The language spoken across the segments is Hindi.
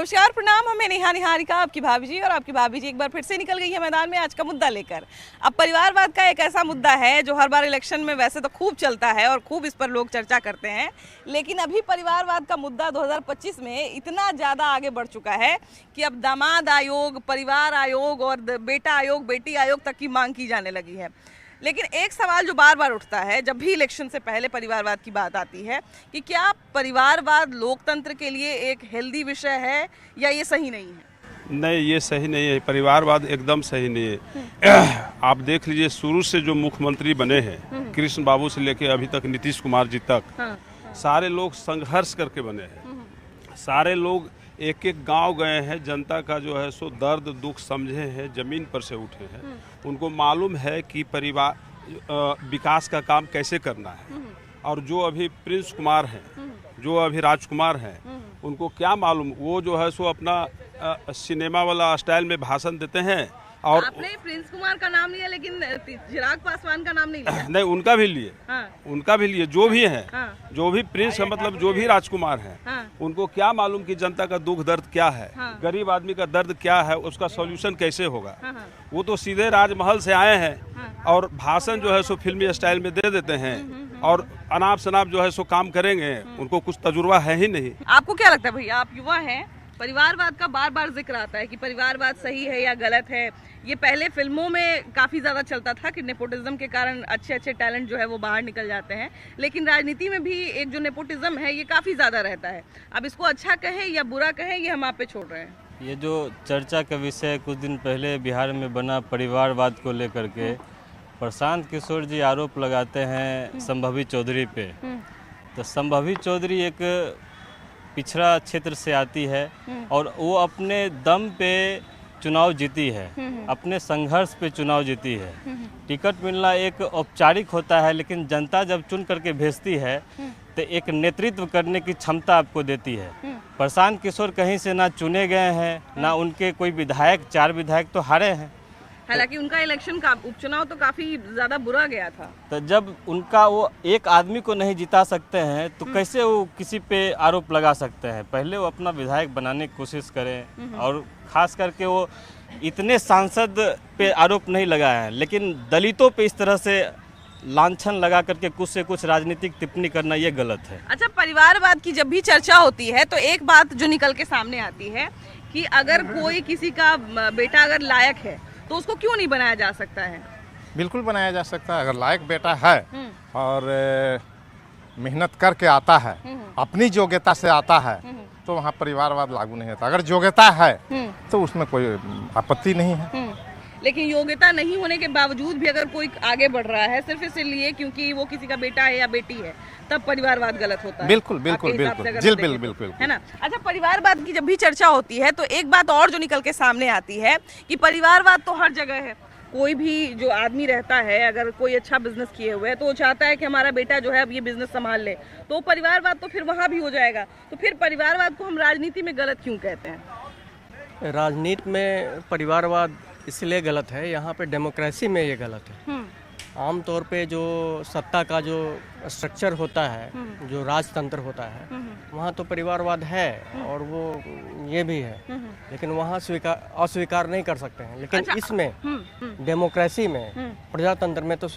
नमस्कार प्रणाम, हमें नेहा निहारिका आपकी भाभी जी। और आपकी भाभी जी एक बार फिर से निकल गई है मैदान में आज का मुद्दा लेकर। अब परिवारवाद का एक ऐसा मुद्दा है जो हर बार इलेक्शन में वैसे तो खूब चलता है और खूब इस पर लोग चर्चा करते हैं, लेकिन अभी परिवारवाद का मुद्दा 2025 में इतना ज़्यादा आगे बढ़ चुका है कि अब दामाद आयोग, परिवार आयोग और बेटा आयोग, बेटी आयोग तक की मांग की जाने लगी है। लेकिन एक सवाल जो बार बार उठता है जब भी इलेक्शन से पहले परिवारवाद की बात आती है कि क्या परिवारवाद लोकतंत्र के लिए एक हेल्दी विषय है या ये सही नहीं है? नहीं, ये सही नहीं है। परिवारवाद एकदम सही नहीं है। आप देख लीजिए, शुरू से जो मुख्यमंत्री बने हैं, कृष्ण बाबू से लेके अभी तक नीतीश कुमार जी तक, सारे लोग संघर्ष करके बने हैं। सारे लोग एक एक गांव गए हैं, जनता का जो है सो दर्द दुख समझे हैं, ज़मीन पर से उठे हैं। उनको मालूम है कि परिवार विकास का काम कैसे करना है। और जो अभी प्रिंस कुमार हैं, जो अभी राजकुमार हैं, उनको क्या मालूम, वो जो है सो अपना सिनेमा वाला स्टाइल में भाषण देते हैं। और आपने प्रिंस कुमार का नाम लिया लेकिन चिराग पासवान का नाम नहीं लिया। नहीं, उनका भी लिए। उनका भी लिए, जो भी हैं, जो भी प्रिंस है, मतलब जो भी राजकुमार हैं, उनको क्या मालूम कि जनता का दुख दर्द क्या है, गरीब आदमी का दर्द क्या है, उसका सॉल्यूशन कैसे होगा। वो तो सीधे राजमहल से आए हैं और भाषण जो है सो फिल्मी स्टाइल में दे देते हैं और अनाप शनाप जो है सो काम करेंगे। उनको कुछ तजुर्बा है ही नहीं। आपको क्या लगता है भैया, आप युवा हैं, परिवारवाद का बार बार जिक्र आता है कि परिवारवाद सही है या गलत है। ये पहले फिल्मों में काफी ज्यादा चलता था कि नेपोटिज्म के कारण अच्छे अच्छे टैलेंट जो है वो बाहर निकल जाते हैं, लेकिन राजनीति में भी एक जो नेपोटिज्म है ये काफी ज्यादा रहता है। अब इसको अच्छा कहें या बुरा कहें, ये हम आप पे छोड़ रहे हैं। ये जो चर्चा का विषय कुछ दिन पहले बिहार में बना परिवारवाद को लेकर के, प्रशांत किशोर जी आरोप लगाते हैं संभवी चौधरी पे। तो संभवी चौधरी एक पिछड़ा क्षेत्र से आती है और वो अपने दम पे चुनाव जीती है, अपने संघर्ष पे चुनाव जीती है। टिकट मिलना एक औपचारिक होता है, लेकिन जनता जब चुन करके भेजती है तो एक नेतृत्व करने की क्षमता आपको देती है। प्रशांत किशोर कहीं से ना चुने गए हैं, ना उनके कोई विधायक, 4 विधायक तो हारे हैं। हालांकि उनका इलेक्शन का उपचुनाव तो काफी ज्यादा बुरा गया था। तो जब उनका वो एक आदमी को नहीं जिता सकते हैं तो कैसे वो किसी पे आरोप लगा सकते हैं? पहले वो अपना विधायक बनाने की कोशिश करें। और खास करके वो इतने सांसद पे आरोप नहीं लगाए हैं, लेकिन दलितों पे इस तरह से लांछन लगा करके कुछ से कुछ राजनीतिक टिप्पणी करना ये गलत है। अच्छा, परिवारवाद की जब भी चर्चा होती है तो एक बात जो निकल के सामने आती है कि अगर कोई किसी का बेटा अगर लायक है तो उसको क्यों नहीं बनाया जा सकता है? बिल्कुल बनाया जा सकता है। अगर लायक बेटा है और मेहनत करके आता है, अपनी योग्यता से आता है, तो वहाँ परिवारवाद लागू नहीं होता। अगर योग्यता है तो उसमें कोई आपत्ति नहीं है। लेकिन योग्यता नहीं होने के बावजूद भी अगर कोई आगे बढ़ रहा है सिर्फ इसलिए क्योंकि वो किसी का बेटा है या बेटी है, तब परिवारवाद गलत होता है। बिल्कुल बिल्कुल बिल्कुल बिल्कुल, है ना। अच्छा, परिवारवाद की जब भी चर्चा होती है तो एक बात और जो निकल के सामने आती है कि परिवारवाद तो हर जगह है। कोई भी जो आदमी रहता है, अगर कोई अच्छा बिजनेस किए हुए है तो वो चाहता है कि हमारा बेटा जो है अब ये बिजनेस संभाल ले, तो परिवारवाद तो फिर वहाँ भी हो जाएगा। तो फिर परिवारवाद को हम राजनीति में गलत क्यों कहते हैं? राजनीति में परिवारवाद इसलिए गलत है, यहाँ पे डेमोक्रेसी में ये गलत है। आमतौर पे जो सत्ता का जो स्ट्रक्चर होता है, जो राजतंत्र होता है, वहाँ तो परिवारवाद है और वो ये भी है, लेकिन वहाँ अस्वीकार नहीं कर सकते हैं। लेकिन अच्छा, इसमें डेमोक्रेसी में, प्रजातंत्र में तो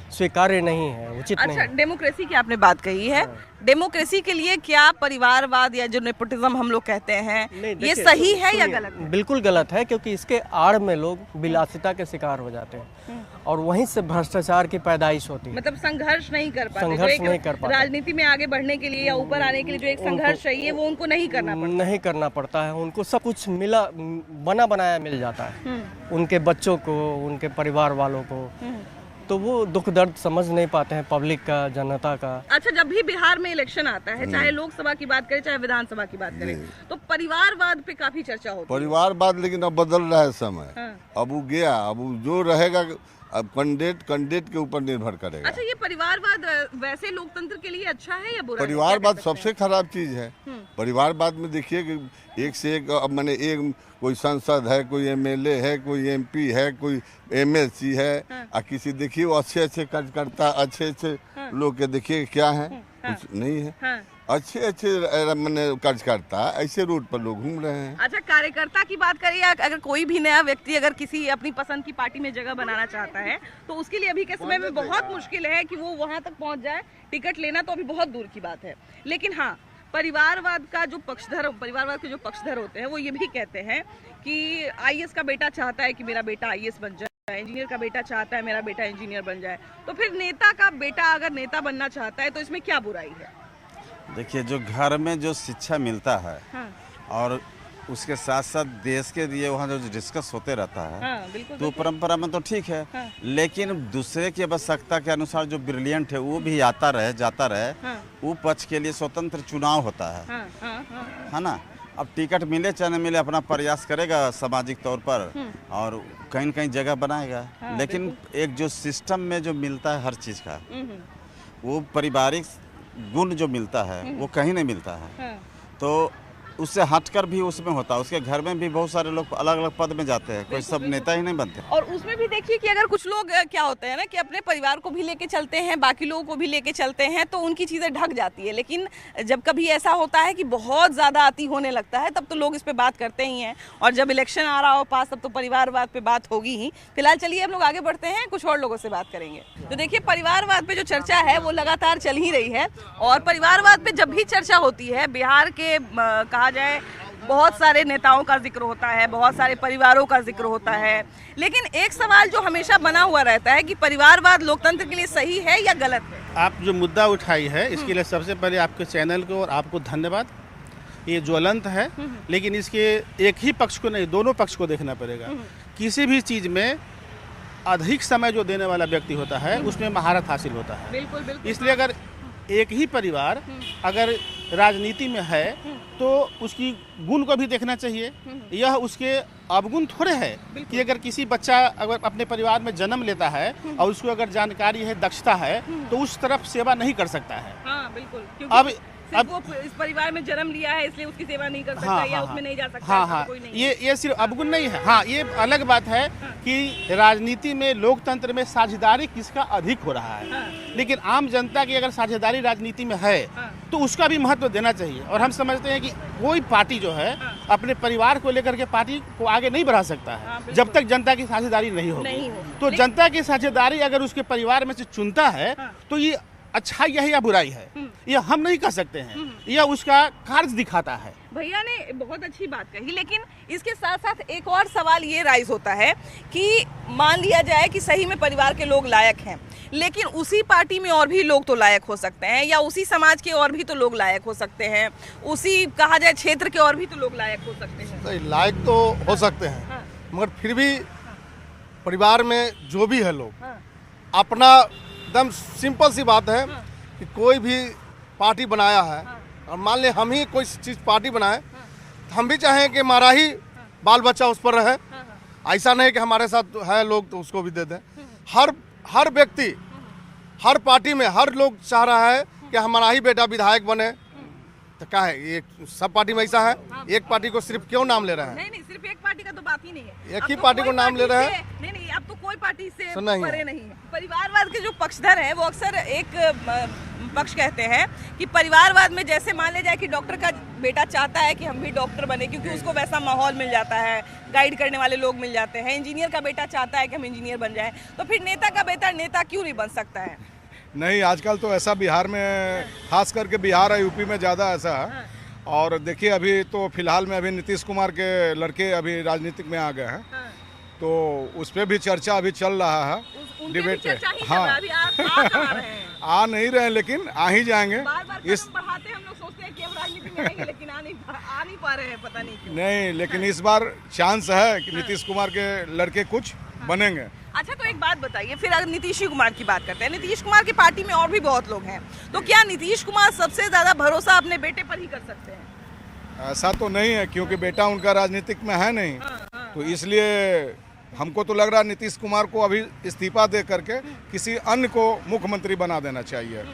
स्वीकार्य नहीं है, उचित नहीं। अच्छा, डेमोक्रेसी की आपने बात कही है। डेमोक्रेसी के लिए क्या परिवारवाद या जो नेपोटिज्म हम लोग कहते हैं ये सही है या गलत है? बिल्कुल गलत है, क्योंकि इसके आड़ में लोग विलासिता के शिकार हो जाते हैं और वहीं से भ्रष्टाचार की पैदाइश होती है। मतलब संघर्ष नहीं कर पाते, संघर्ष नहीं कर पाते। राजनीति में आगे बढ़ने के लिए या ऊपर आने के लिए जो एक संघर्ष चाहिए वो उनको नहीं करना पड़ता है। उनको सब कुछ बना बनाया मिल जाता है, उनके बच्चों को, उनके परिवार वालों को, तो वो दुख दर्द समझ नहीं पाते हैं पब्लिक का, जनता का। अच्छा, जब भी बिहार में इलेक्शन आता है, चाहे लोकसभा की बात करें चाहे विधानसभा की बात करें, तो परिवारवाद पे काफी चर्चा होती है। परिवारवाद लेकिन अब बदल रहा है समय। अब वो गया, अब वो जो रहेगा अब कैंडिडेट के ऊपर निर्भर करेगा। अच्छा, ये परिवारवाद वैसे लोकतंत्र के लिए अच्छा है या बुरा? परिवारवाद सबसे खराब चीज है। परिवारवाद में देखिए कि एक से एक, अब मैंने एक कोई सांसद है, कोई एमएलए है, कोई एमपी है, कोई एमएलसी है, और किसी देखिए वो अच्छे अच्छे कार्यकर्ता, अच्छे अच्छे लोग के देखिए क्या है। कुछ नहीं है। हाँ। अच्छे अच्छे मैंने कार्यकर्ता ऐसे रोड पर लोग घूम रहे हैं। अच्छा, कार्यकर्ता की बात करिए, अगर कोई भी नया व्यक्ति अगर किसी अपनी पसंद की पार्टी में जगह बनाना चाहता है तो उसके लिए अभी के समय में बहुत मुश्किल है कि वो वहां तक पहुंच जाए। टिकट लेना तो अभी बहुत दूर की बात है। लेकिन हाँ, परिवारवाद के जो पक्षधर होते हैं वो ये भी कहते हैं कि आईएएस का बेटा चाहता है कि मेरा बेटा आईएएस बन जाए, इंजीनियर का बेटा चाहता है मेरा बेटा इंजीनियर बन जाए, तो फिर नेता का बेटा अगर नेता बनना चाहता है तो इसमें क्या बुराई है? देखिए, जो घर में जो शिक्षा मिलता है हाँ। और उसके साथ साथ देश के लिए वहाँ जो डिस्कस होते रहता है, हाँ, बिल्कुल, तो परंपरा में तो ठीक है। हाँ। लेकिन दूसरे की आवश्यकता के अनुसार जो ब्रिलियंट है वो भी आता रहे जाता रहे। हाँ। वो पक्ष के लिए स्वतंत्र चुनाव होता है। हाँ, हाँ, हाँ। है ना। अब टिकट मिले चाहे न मिले अपना प्रयास करेगा सामाजिक तौर पर और कहीं न कहीं जगह बनाएगा। हाँ, लेकिन एक जो सिस्टम में जो मिलता है हर चीज़ का, वो पारिवारिक गुण जो मिलता है वो कहीं नहीं मिलता है। हाँ। तो उससे हटकर भी उसमें होता है। उसके घर में भी बहुत सारे लोग अलग अलग पद में जाते हैं, कोई सब नेता ही नहीं बनते। और उसमें भी देखिए कि अगर कुछ लोग क्या होते हैं ना कि अपने परिवार को भी लेके चलते हैं, बाकी लोगों को भी लेके चलते हैं, तो उनकी चीज़ें ढक जाती है। लेकिन जब कभी ऐसा होता है कि बहुत ज़्यादा अति होने लगता है तब तो लोग इस पे बात करते ही हैं। और जब इलेक्शन आ रहा हो पास तब तो परिवारवाद पे बात होगी ही। फिलहाल चलिए हम लोग आगे बढ़ते हैं, कुछ और लोगों से बात करेंगे। तो देखिए, परिवारवाद पे जो चर्चा है वो लगातार चल ही रही है। और परिवारवाद पे जब भी चर्चा होती है, बिहार के कहा जाए बहुत सारे नेताओं का जिक्र होता है, बहुत सारे परिवारों का जिक्र होता है। लेकिन एक सवाल जो हमेशा बना हुआ रहता है कि परिवारवाद लोकतंत्र के लिए सही है या गलत है? आप जो मुद्दा उठाई है इसके लिए सबसे पहले आपके चैनल को और आपको धन्यवाद। ये ज्वलंत है, लेकिन इसके एक ही पक्ष को नहीं, दोनों पक्ष को देखना पड़ेगा। किसी भी चीज़ में अधिक समय जो देने वाला व्यक्ति होता है उसमें महारत हासिल होता है। बिल्कुल बिल्कुल। इसलिए अगर एक ही परिवार अगर राजनीति में है तो उसकी गुण को भी देखना चाहिए। यह उसके अवगुण थोड़े है कि अगर किसी बच्चा अगर अपने परिवार में जन्म लेता है और उसको अगर जानकारी है, दक्षता है, तो उस तरफ सेवा नहीं कर सकता है। हाँ, बिल्कुल। अब वो इस परिवार में जन्म लिया है इसलिए उसकी सेवा नहीं कर सकता या उसमें नहीं जा सकता। हाँ, कोई नहीं। ये सिर्फ अवगुण नहीं है। हाँ, ये अलग बात है कि राजनीति में, लोकतंत्र में साझेदारी किसका अधिक हो रहा है। लेकिन आम जनता की अगर साझेदारी राजनीति में है तो उसका भी महत्व देना चाहिए। और हम समझते हैं कि कोई पार्टी जो है अपने परिवार को लेकर के पार्टी को आगे नहीं बढ़ा सकता है जब तक जनता की साझेदारी नहीं होगी। तो जनता की साझेदारी अगर उसके परिवार में से चुनता है तो ये अच्छाई है या बुराई है, यह हम नहीं कह सकते हैं। यह उसका कार्य दिखाता है। भैया ने बहुत अच्छी बात कही, लेकिन इसके साथ साथ एक और सवाल ये राइज होता है कि मान लिया जाए कि सही में परिवार के लोग लायक हैं, लेकिन उसी पार्टी में और भी लोग तो लायक हो सकते हैं, या उसी समाज के और भी तो लोग लायक हो सकते हैं, उसी कहा जाए क्षेत्र के और भी तो लोग लायक हो सकते हैं। सही लायक तो हो सकते हैं, मगर फिर भी परिवार में जो भी है लोग अपना, एकदम सिंपल सी बात है कि कोई भी पार्टी बनाया है और मान ले हम ही कोई चीज़ पार्टी बनाए तो हम भी चाहें कि हमारा ही बाल बच्चा उस पर रहे। ऐसा नहीं कि हमारे साथ है लोग तो उसको भी दे दें। हर व्यक्ति, हर पार्टी में हर लोग चाह रहा है कि हमारा ही बेटा विधायक बने। तो क्या है, ये सब पार्टी में ऐसा है? एक पार्टी को सिर्फ क्यों नाम ले रहे हैं? नहीं, सिर्फ एक पार्टी का तो बात ही नहीं है। एक ही पार्टी को नाम ले रहे हैं। नहीं, अब तो कोई पार्टी से नहीं परे नहीं है। परिवारवाद के जो पक्षधर हैं वो अक्सर एक पक्ष कहते हैं कि परिवारवाद में जैसे मान ले जाए कि डॉक्टर का बेटा चाहता है कि हम भी डॉक्टर बने क्योंकि उसको वैसा माहौल मिल जाता है, गाइड करने वाले लोग मिल जाते हैं। इंजीनियर का बेटा चाहता है कि हम इंजीनियर बन जाए, तो फिर नेता का बेटा नेता क्यों नहीं बन सकता है? नहीं, आजकल तो ऐसा बिहार में, खास करके बिहार और यूपी में ज़्यादा ऐसा है। और देखिए, अभी तो फिलहाल में अभी नीतीश कुमार के लड़के अभी राजनीतिक में आ गए हैं, तो उस पर भी चर्चा अभी चल रहा है, डिबेट पे। हाँ, आ नहीं रहे लेकिन आ ही जाएंगे। इस बढ़ाते हम लोग सोचते हैं कि हम राजनीति में रहेंगे, लेकिन आ नहीं पा रहे हैं, पता नहीं क्यों। नहीं, लेकिन इस बार चांस है कि नीतीश कुमार के लड़के कुछ बनेंगे। अच्छा, तो एक बात बताइए, फिर अगर नीतीश कुमार की बात करते हैं, नीतीश कुमार की पार्टी में और भी बहुत लोग हैं, तो क्या नीतीश कुमार सबसे ज्यादा भरोसा अपने बेटे पर ही कर सकते हैं? ऐसा तो नहीं है, क्योंकि बेटा उनका राजनीतिक में है नहीं। तो इसलिए हमको तो लग रहा है नीतीश कुमार को अभी इस्तीफा दे करके किसी अन्य को मुख्यमंत्री बना देना चाहिए।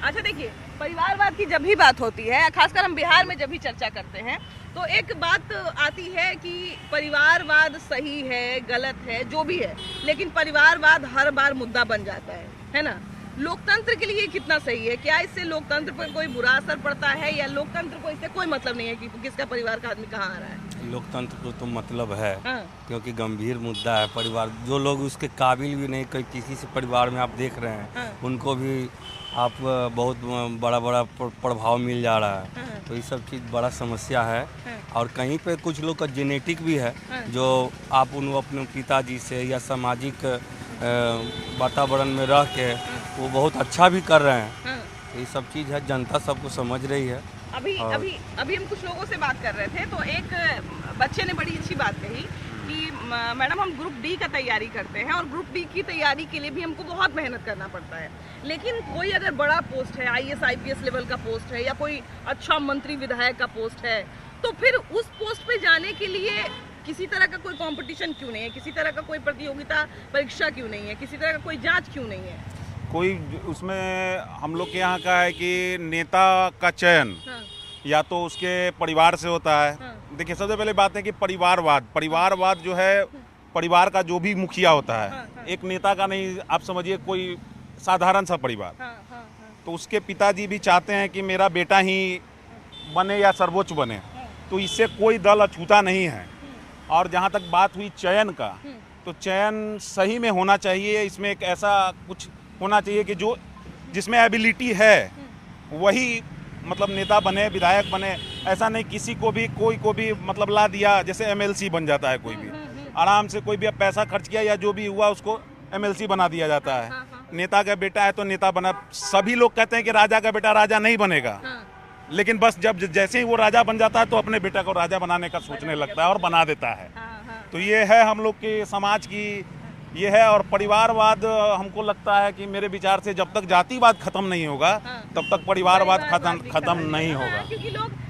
अच्छा, देखिए, परिवारवाद की जब भी बात होती है, खासकर हम बिहार में जब भी चर्चा करते हैं, तो एक बात आती है कि परिवारवाद सही है, गलत है, जो भी है, लेकिन परिवारवाद हर बार मुद्दा बन जाता है ना? लोकतंत्र के लिए कितना सही है? क्या इससे लोकतंत्र पर कोई बुरा असर पड़ता है, या लोकतंत्र को इससे कोई मतलब नहीं है कि किसका परिवार का आदमी कहाँ आ रहा है? लोकतंत्र को तो मतलब है, हाँ। क्योंकि गंभीर मुद्दा है। परिवार जो लोग उसके काबिल भी नहीं, कोई किसी से परिवार में आप देख रहे हैं, हाँ। उनको भी आप बहुत बड़ा बड़ा प्रभाव मिल जा रहा है। हाँ। तो ये सब चीज़ बड़ा समस्या है। हाँ। और कहीं पे कुछ लोग का जेनेटिक भी है, हाँ। जो आप उन अपने पिताजी से या सामाजिक वातावरण में रह के वो बहुत अच्छा भी कर रहे हैं। हाँ। तो ये सब चीज़ है, जनता सबको समझ रही है। अभी और- अभी अभी हम कुछ लोगों से बात कर रहे थे, तो एक बच्चे ने बड़ी अच्छी बात कही कि मैडम हम ग्रुप डी का तैयारी करते हैं और ग्रुप डी की तैयारी के लिए भी हमको बहुत मेहनत करना पड़ता है, लेकिन कोई अगर बड़ा पोस्ट है, IAS IPS लेवल का पोस्ट है, या कोई अच्छा मंत्री विधायक का पोस्ट है, तो फिर उस पोस्ट पे जाने के लिए किसी तरह का कोई कंपटीशन क्यों नहीं है? किसी तरह का कोई प्रतियोगिता परीक्षा क्यों नहीं है? किसी तरह का कोई जांच क्यों नहीं है? कोई उसमें हम लोग के यहाँ का है कि नेता का चयन हाँ। या तो उसके परिवार से होता है। हाँ। देखिए, सबसे पहले बात है कि परिवारवाद जो है, परिवार का जो भी मुखिया होता है, हाँ, हाँ। एक नेता का नहीं, आप समझिए कोई साधारण सा परिवार, हाँ, हाँ, हाँ। तो उसके पिताजी भी चाहते हैं कि मेरा बेटा ही बने या सर्वोच्च बने, तो इससे कोई दल अछूता नहीं है। और जहाँ तक बात हुई चयन का, तो चयन सही में होना चाहिए। इसमें एक ऐसा कुछ होना चाहिए कि जो जिसमें एबिलिटी है वही मतलब नेता बने, विधायक बने। ऐसा नहीं किसी को भी कोई को भी मतलब ला दिया, जैसे MLC बन जाता है कोई भी, आराम से कोई भी अब पैसा खर्च किया या जो भी हुआ उसको MLC बना दिया जाता है। नेता का बेटा है तो नेता बना। सभी लोग कहते हैं कि राजा का बेटा राजा नहीं बनेगा, लेकिन बस जब जैसे ही वो राजा बन जाता है तो अपने बेटा को राजा बनाने का सोचने लगता है और बना देता है। तो ये है हम लोग के समाज की, ये है। और परिवारवाद हमको लगता है कि मेरे विचार से जब तक जातिवाद खत्म नहीं होगा तब तक परिवारवाद खत्म नहीं होगा। क्योंकि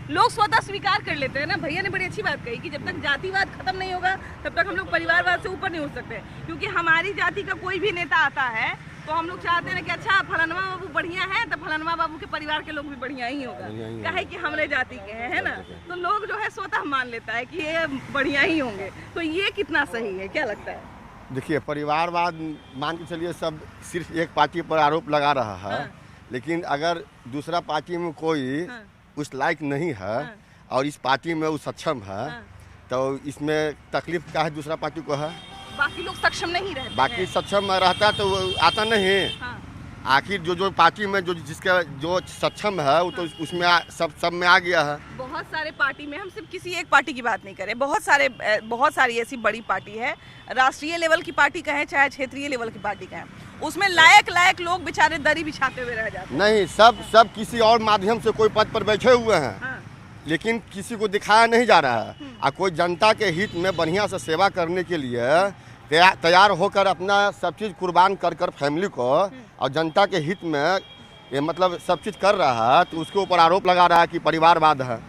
लोग स्वतः स्वीकार कर लेते हैं ना। भैया ने बड़ी अच्छी बात कही कि जब तक जातिवाद खत्म नहीं होगा तब तक हम लोग परिवारवाद से ऊपर नहीं उठ सकते। क्योंकि हमारी जाति का कोई भी नेता आता है तो हम लोग चाहते हैं कि अच्छा फलानवा बाबू बढ़िया है तो फलानवा बाबू के परिवार के लोग भी बढ़िया ही होगा, काहे कि हमरे जाति के हैं, है ना। तो लोग जो है स्वतः मान लेता है कि ये बढ़िया ही होंगे। तो ये कितना सही है, क्या लगता है? देखिए, परिवारवाद मान के चलिए सब सिर्फ एक पार्टी पर आरोप लगा रहा है। लेकिन अगर दूसरा पार्टी में कोई उस लायक नहीं है और इस पार्टी में वो सक्षम है, तो इसमें तकलीफ क्या है दूसरा पार्टी को है? बाकी लोग सक्षम नहीं रहते बाकी हैं। सक्षम रहता तो वो आता नहीं। आखिर जो पार्टी में जिसका जो सक्षम है वो तो उसमें सब में आ गया है। बहुत सारे पार्टी में, हम सिर्फ किसी एक पार्टी की बात नहीं करें, बहुत सारी ऐसी बड़ी पार्टी है, राष्ट्रीय लेवल की पार्टी कहें चाहे क्षेत्रीय लेवल की पार्टी कहें, उसमें लायक लोग बेचारे दरी बिछाते हुए रह जाते हैं। नहीं, सब किसी और माध्यम से कोई पद पर बैठे हुए हैं, लेकिन किसी को दिखाया नहीं जा रहा है। और कोई जनता के हित में बढ़िया से सेवा करने के लिए तैयार होकर अपना सब चीज़ कुर्बान कर फैमिली को और जनता के हित में ये मतलब सब चीज़ कर रहा है, तो उसके ऊपर आरोप लगा रहा है कि परिवारवाद है।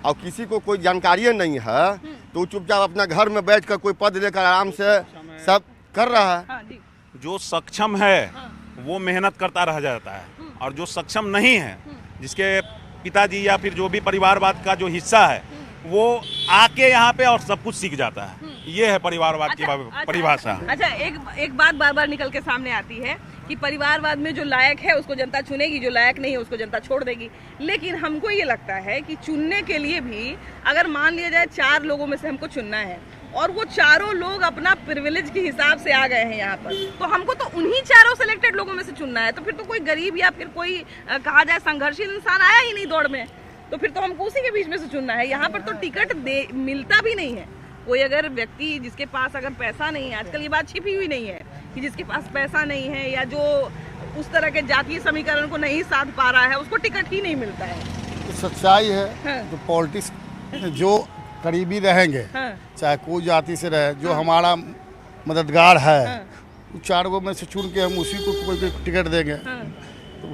और किसी को कोई जानकारी नहीं है तो चुपचाप अपना घर में बैठकर कोई पद लेकर आराम से सब कर रहा है। जो सक्षम है वो मेहनत करता रह जाता है, और जो सक्षम नहीं है, जिसके पिताजी या फिर जो भी परिवारवाद का जो हिस्सा है, वो आके यहाँ पे और सब कुछ सीख जाता है। ये है परिवारवाद की परिभाषा। अच्छा, एक बात बार बार निकल के सामने आती है कि परिवारवाद में जो लायक है उसको जनता चुनेगी, जो लायक नहीं है उसको जनता छोड़ देगी। लेकिन हमको ये लगता है कि चुनने के लिए भी अगर मान लिया जाए 4 लोगों में से हमको चुनना है और वो चारों लोग अपना प्रिविलेज के हिसाब से आ गए हैं यहाँ पर, तो हमको तो उन्हीं चारों सिलेक्टेड लोगों में से चुनना है। तो फिर तो कोई गरीब या फिर कोई कहा जाए संघर्षशील इंसान आया ही नहीं दौड़ में, तो फिर तो हमको उसी के बीच में से चुनना है। यहाँ पर तो टिकट मिलता भी नहीं है। कोई अगर व्यक्ति जिसके पास अगर पैसा नहीं है, आजकल ये बात छिपी हुई नहीं है कि जिसके पास पैसा नहीं है या जो उस तरह के जातीय समीकरण को नहीं साध पा रहा है, उसको टिकट ही नहीं मिलता है। सच्चाई है। तो पॉलिटिक्स जो करीबी रहेंगे, चाहे कोई जाति से रहे, जो हमारा मददगार है, 4 गो में से चुन के हम उसी को कोई टिकट देंगे।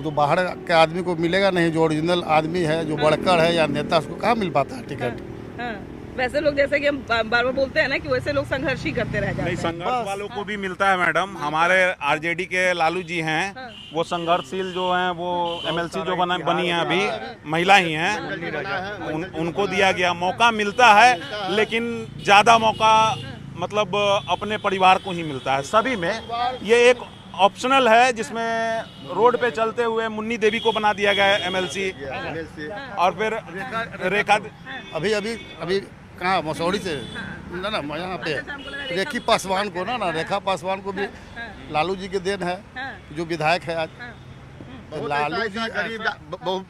तो बाहर के आदमी को मिलेगा नहीं, जो ओरिजिनल आदमी है, जो बढ़कर है या नेता, उसको कहाँ मिल पाता है टिकट। वैसे लोग, जैसे कि हम बार बार बोलते हैं ना कि वैसे लोग संघर्ष ही करते रह जाते हैं। नहीं, संघर्ष वालों को भी मिलता है मैडम। हमारे आरजेडी के लालू जी हैं, वो संघर्षशील जो हैं, वो MLC जो बनी है अभी, महिला ही हैं, उनको दिया गया मौका मिलता है, लेकिन ज़्यादा मौका मतलब अपने परिवार को ही मिलता है। सभी में ये ऑप्शनल है, जिसमें रोड पे चलते हुए मुन्नी देवी को बना दिया गया है MLC, और फिर रेखा अभी कहाँ मसौड़ी से ना यहाँ पे रेखी पासवान को ना रेखा पासवान को भी लालू जी के देन है, जो विधायक है आज। लालू जी गरीब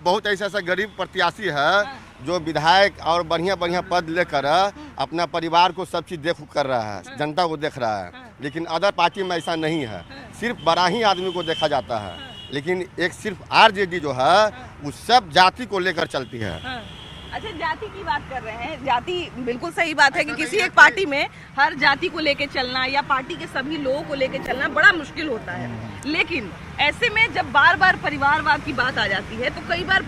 बहुत ऐसा गरीब प्रत्याशी है जो विधायक और बढ़िया बढ़िया पद लेकर अपना परिवार को सब चीज़ कर रहा है, जनता को देख रहा है। लेकिन अदर पार्टी में ऐसा नहीं है, सिर्फ बड़ा ही आदमी को देखा जाता है। लेकिन एक सिर्फ RJD जो है वो सब जाति को लेकर चलती है। अच्छा, जाति की बात कर रहे हैं, जाति बिल्कुल सही बात है कि किसी एक पार्टी में हर जाति को लेके चलना या पार्टी के सभी लोगों को लेके चलना बड़ा मुश्किल होता है। लेकिन ऐसे में जब बार बार परिवारवाद की बात आ जाती है तो कई बार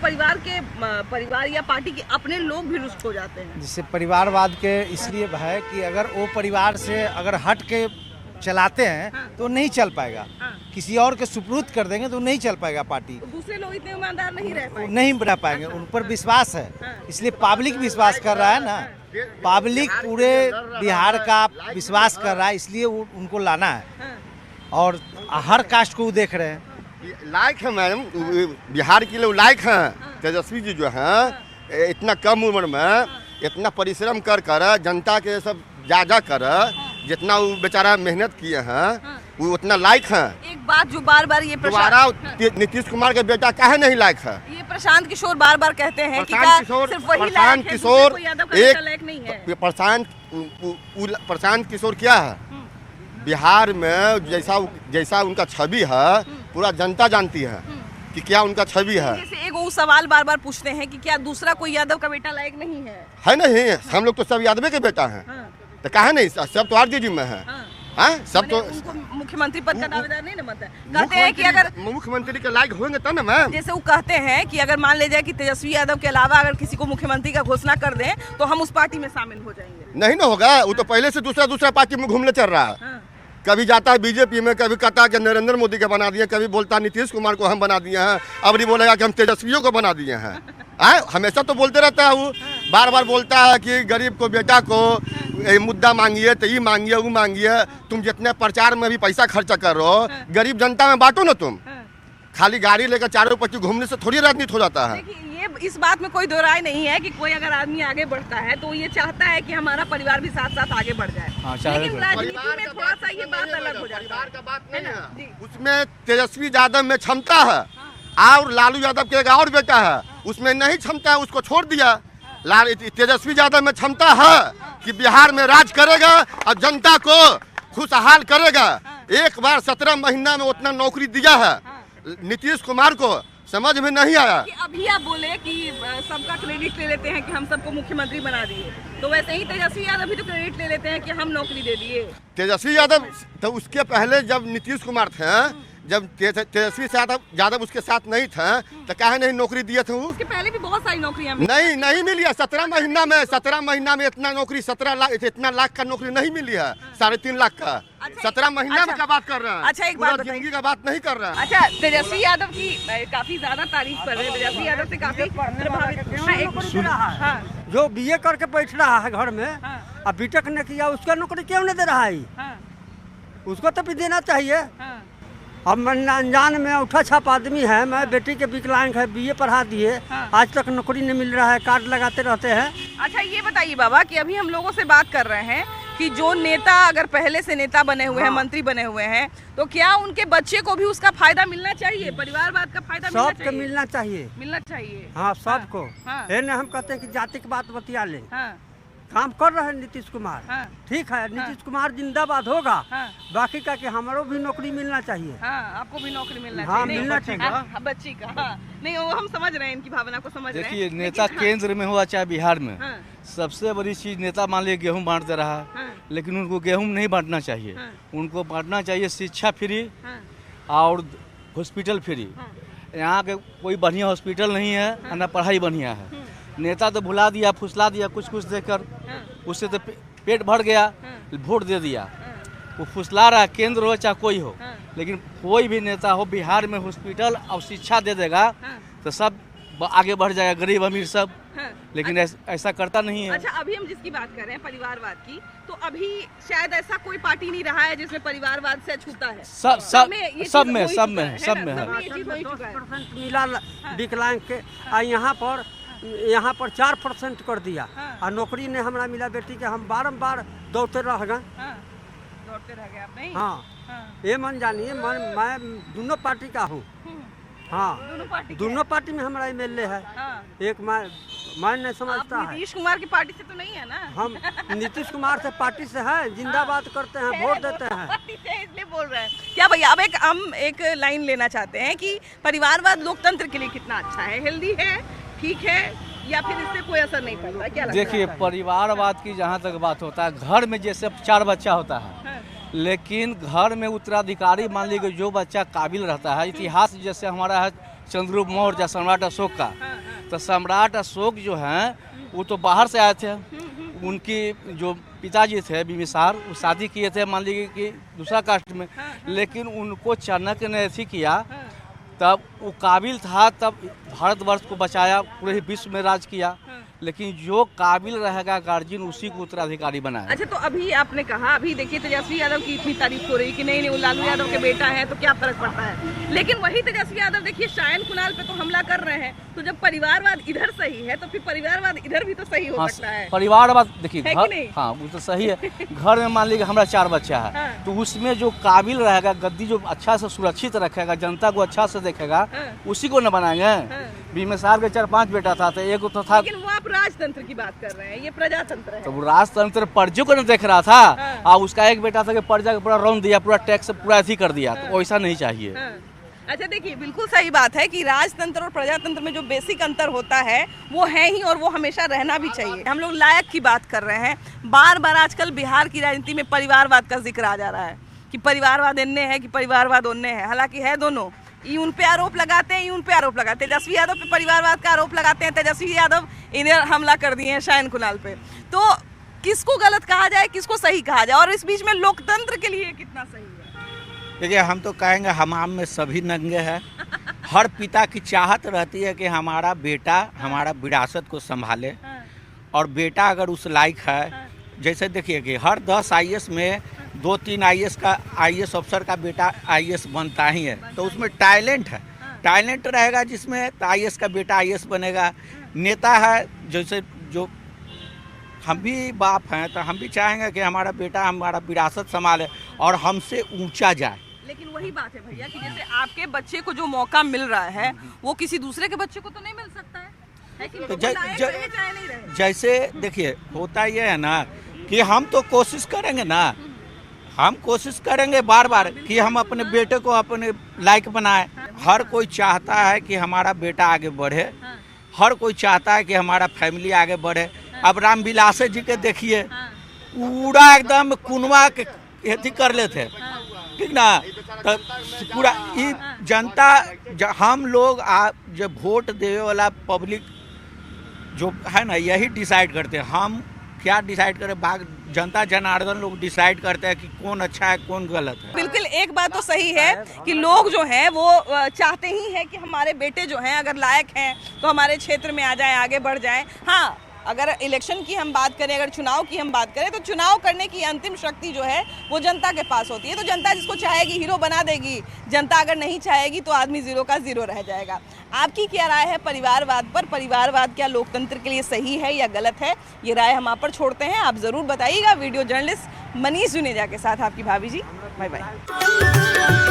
परिवार या पार्टी के अपने लोग भी रुष्ट हो जाते हैं। जिससे परिवारवाद के इसलिए है कि अगर वो परिवार से अगर हट के चलाते हैं तो नहीं चल पाएगा, किसी और के सुपुर्द कर देंगे तो नहीं चल पाएगा पार्टी। तो दूसरे लोग इतने ईमानदार नहीं रह पाएंगे, उन पर विश्वास है, इसलिए पब्लिक विश्वास कर रहा है ना, पब्लिक पूरे बिहार का विश्वास कर रहा है, इसलिए उनको लाना है और हर कास्ट को देख रहे हैं। लायक है मैडम, बिहार के लिए लायक हैं। तेजस्वी जी जो हैं इतना कम उम्र में इतना परिश्रम कर जनता के सब जा कर जितना वो बेचारा मेहनत किए हैं वो उतना लायक हैं। एक बात जो बार बार ये नीतीश कुमार के बेटा काहे नहीं लायक है? ये प्रशांत किशोर बार बार कहते हैं कि सिर्फ वही लायक है, कोई यादव का बेटा लायक नहीं है। प्रशांत किशोर क्या है? बिहार में जैसा उनका छवि है पूरा जनता जानती है कि क्या उनका छवि है। जैसे एक वो सवाल बार बार पूछते हैं कि क्या दूसरा कोई यादव का बेटा लायक नहीं है? नहीं, हम लोग तो सब यादव के बेटा हैं। तो कहा नहीं, सब तो RJD में है। सब तो मुख्यमंत्री पद का दावेदार नहीं ना बनता। कहते हैं कि अगर मुख्यमंत्री के लायक होंगे तब ना मैम। जैसे वो कहते हैं कि अगर मान ले जाए कि तेजस्वी यादव के अलावा अगर किसी को मुख्यमंत्री का घोषणा कर दें तो हम उस पार्टी में शामिल हो जाएंगे। नहीं ना होगा, वो तो पहले से दूसरा पार्टी में घूमने चल रहा है। कभी जाता है BJP में, कभी कहता है कि नरेंद्र मोदी का बना दिए, कभी बोलता नीतीश कुमार को हम बना दिए हैं, अब नहीं बोलेगा कि हम तेजस्वियों को बना दिए हैं। हमेशा तो बोलते रहता है वो, बार बार बोलता है कि गरीब को बेटा को मुद्दा मांगिए तो ये मांगिए वो मांगिए। तुम जितने प्रचार में भी पैसा खर्चा कर रहे हो गरीब जनता में बांटो ना। तुम खाली गाड़ी लेकर चारों पट्टी घूमने से थोड़ी राजनीति हो जाता है। ये इस बात में कोई दो राय नहीं है कि कोई अगर आदमी आगे बढ़ता है तो ये चाहता है कि हमारा परिवार भी साथ साथ आगे बढ़ जाए। लेकिन राजनीति में थोड़ा सा ये बात अलग हो जाता है। उसमें तेजस्वी यादव में क्षमता है और लालू यादव के एक और बेटा है उसमें नहीं क्षमता है, उसको छोड़ दिया। तेजस्वी यादव में क्षमता है कि बिहार में राज करेगा और जनता को खुशहाल करेगा। एक बार 17 महीना में उतना नौकरी दिया है, नीतीश कुमार को समझ में नहीं आया। अभी आप बोले कि सबका क्रेडिट ले लेते हैं कि हम सबको मुख्यमंत्री बना दिए, तो वैसे ही तेजस्वी यादव भी तो क्रेडिट ले लेते हैं कि हम नौकरी दे दिए। तेजस्वी यादव तो उसके पहले जब नीतीश कुमार थे, जब तेजस्वी यादव उसके साथ नहीं थे तो काहे नहीं नौकरी दिए थे? उसके पहले भी बहुत सारी नौकरियां नहीं मिली है। 17 महीना में इतना नौकरी 17 लाख का नौकरी नहीं मिली है, 3.5 लाख का। 17 महीना में क्या बात कर रहे हैं? अच्छा, एक बात जिंदगी का बात नहीं कर रहे हैं। अच्छा, तेजस्वी यादव की काफी ज्यादा तारीफ कर रहे हैं, तेजस्वी यादव से काफी प्रभावित। जो BA करके बैठ रहा है घर में और B.Tech ने किया उसका नौकरी क्यों नहीं दे रहा है? उसको तो भी देना चाहिए। अब मैं अनजान में उठा छाप आदमी है, मैं बेटी के विकलांग है, BA पढ़ा दिए, आज तक नौकरी नहीं मिल रहा है, कार्ड लगाते रहते हैं। अच्छा, ये बताइए बाबा कि अभी हम लोगों से बात कर रहे हैं कि जो नेता अगर पहले से नेता बने हुए हैं, मंत्री बने हुए हैं, तो क्या उनके बच्चे को भी उसका फायदा मिलना चाहिए? परिवारवाद का फायदा सबको मिलना चाहिए। हाँ, सबको। हम कहते हैं कि जाति की बात बतिया ले। काम कर रहे हैं नीतीश कुमार। ठीक है, नीतीश कुमार जिंदाबाद होगा। बाकी का कि हमारो भी नौकरी मिलना चाहिए। आपको भी नौकरी मिलना चाहिए। मिलना चाहिए बच्ची का। नहीं, वो हम समझ रहे हैं, इनकी भावना को समझ रहे हैं। देखिए, नेता केंद्र में हुआ चाहे बिहार में, सबसे बड़ी चीज नेता मान लिया गेहूं बांट दे रहा है, लेकिन उनको गेहूं नहीं बांटना चाहिए। उनको बांटना चाहिए शिक्षा फ्री और हॉस्पिटल फ्री। यहाँ के कोई बढ़िया हॉस्पिटल नहीं है, न पढ़ाई बढ़िया है। नेता तो भुला दिया, फुसला दिया कुछ देकर, उससे तो पेट भर गया, वोट दे दिया। वो फुसला रहा, केंद्र हो चाहे कोई हो, लेकिन कोई भी नेता हो बिहार में हॉस्पिटल और शिक्षा दे देगा तो सब आगे बढ़ जाएगा, गरीब अमीर सब। लेकिन ऐसा करता नहीं है। अच्छा, अभी हम जिसकी बात कर रहे हैं परिवारवाद की, तो अभी शायद ऐसा कोई पार्टी नहीं रहा है जिसमें परिवारवाद से अछूता है। सब में है। मिला विकलांग के यहाँ पर 4% कर दिया। और नौकरी ने हमारा मिला बेटी के, हम बारम्बार दौड़ते रह गए। हाँ, ये मन जानिए, मैं दोनों पार्टी का हूँ। हाँ, दोनों पार्टी में हमारा एमएलए है। एक मैं नहीं समझता है। नीतीश कुमार की पार्टी से तो नहीं है ना? हम नीतीश कुमार से पार्टी से है, जिंदाबाद करते हैं, वोट देते हैं, इसलिए बोल रहे हैं क्या भैया? अब हम एक लाइन लेना चाहते हैं कि परिवारवाद लोकतंत्र के लिए कितना अच्छा है, हेल्दी है, ठीक है, या फिर इससे कोई असर नहीं पड़ता? क्या लगता है? देखिए, परिवारवाद की जहाँ तक बात होता है, घर में जैसे 4 बच्चा होता है, लेकिन घर में उत्तराधिकारी मान लीजिए जो बच्चा काबिल रहता है, इतिहास जैसे हमारा है चंद्रगुप्त मौर्य या सम्राट अशोक का, तो सम्राट अशोक जो हैं वो तो बाहर से आए थे। उनकी जो पिताजी थे बिम्बिसार, वो शादी किए थे मान लीजिए कि दूसरा कास्ट में, लेकिन उनको चाणक्य ने ऐसी किया, तब वो काबिल था, तब भारतवर्ष को बचाया, पूरे विश्व में राज किया। लेकिन जो काबिल रहेगा गार्जियन, उसी को उत्तराधिकारी बनाया। अच्छा, तो अभी आपने कहा, अभी देखिए तेजस्वी यादव की इतनी तारीफ हो रही कि नहीं वो लालू यादव के बेटा है तो क्या फर्क पड़ता है, लेकिन वही तेजस्वी यादव देखिए शायन कुणाल पे तो हमला कर रहे हैं। तो जब परिवारवाद इधर सही है तो फिर परिवारवाद इधर भी तो सही हो सकता है। परिवारवाद देखिए, हाँ वो तो सही है। घर में मान लीजिए हमारा 4 बच्चा है, तो उसमें जो काबिल रहेगा, गद्दी जो अच्छा से सुरक्षित रखेगा, जनता को अच्छा से देखेगा, उसी को न बनाएंगे। बिम्बिसार के 4-5 बेटा था, तो एक तो था। लेकिन वो आप राजतंत्र की बात कर रहे हैं, ये प्रजातंत्र है। तो वो राजतंत्र प्रजा को न देख रहा था, और उसका एक बेटा था कि प्रजा को पूरा रौंद दिया, पूरा टैक्स पूरा अथी कर दिया, तो ऐसा नहीं चाहिए। अच्छा, देखिए बिल्कुल सही बात है कि राजतंत्र और प्रजातंत्र में जो बेसिक अंतर होता है वो है ही, और वो हमेशा रहना भी चाहिए। हम लोग लायक की बात कर रहे हैं, बार बार आजकल बिहार की राजनीति में परिवारवाद का जिक्र आ जा रहा है कि परिवारवाद इन्ने है कि परिवारवाद उन्ने है, हालांकि है दोनों। ये उन पे आरोप लगाते हैं, ये उन पे आरोप लगाते हैं। तेजस्वी यादव पे परिवारवाद का आरोप लगाते हैं, तेजस्वी यादव इधर हमला कर दिए हैं शायन कुणाल पे। तो किसको गलत कहा जाए, किसको सही कहा जाए, और इस बीच में लोकतंत्र के लिए कितना सही है? देखिए, हम तो कहेंगे हमाम में सभी नंगे हैं। हर पिता की चाहत रहती है कि हमारा बेटा हमारा विरासत को संभाले, और बेटा अगर उस लायक है, जैसे देखिए कि हर 10 IAS में 2-3 IAS अफसर का बेटा IAS बनता ही है, तो उसमें टैलेंट है। टैलेंट रहेगा जिसमें, तो IAS का बेटा IAS बनेगा। नेता है, जैसे जो हम भी बाप हैं, तो हम भी चाहेंगे कि हमारा बेटा हमारा विरासत संभाले और हमसे ऊंचा जाए। लेकिन वही बात है भैया कि जैसे आपके बच्चे को जो मौका मिल रहा है वो किसी दूसरे के बच्चे को तो नहीं मिल सकता है कि तो जैसे देखिए, होता ये है ना कि हम तो कोशिश करेंगे ना, हम कोशिश करेंगे बार बार कि हम अपने बेटे को अपने लायक बनाए। हर कोई चाहता है कि हमारा बेटा आगे बढ़े, हर कोई चाहता है कि हमारा फैमिली आगे बढ़े। अब रामविलास जी के देखिए, पूरा एकदम कुनवा के अथी कर लेते, ठीक ना, तो पूरा ये जनता, हम लोग जब वोट देवे वाला पब्लिक जो है ना, यही डिसाइड करते हैं। हम क्या डिसाइड करें, जनता जनार्दन लोग डिसाइड करते हैं कि कौन अच्छा है कौन गलत है। बिल्कुल, एक बात तो सही है कि लोग जो हैं वो चाहते ही हैं कि हमारे बेटे जो हैं अगर लायक हैं तो हमारे क्षेत्र में आ जाएं, आगे बढ़ जाएं। हाँ, अगर इलेक्शन की हम बात करें, अगर चुनाव की हम बात करें, तो चुनाव करने की अंतिम शक्ति जो है वो जनता के पास होती है। तो जनता जिसको चाहेगी हीरो बना देगी, जनता अगर नहीं चाहेगी तो आदमी 0 का 0 रह जाएगा। आपकी क्या राय है परिवारवाद पर? परिवारवाद क्या लोकतंत्र के लिए सही है या गलत है? ये राय हम आप पर छोड़ते हैं, आप ज़रूर बताइएगा। वीडियो जर्नलिस्ट मनीष जुनेजा के साथ आपकी भाभी जी। Bye bye.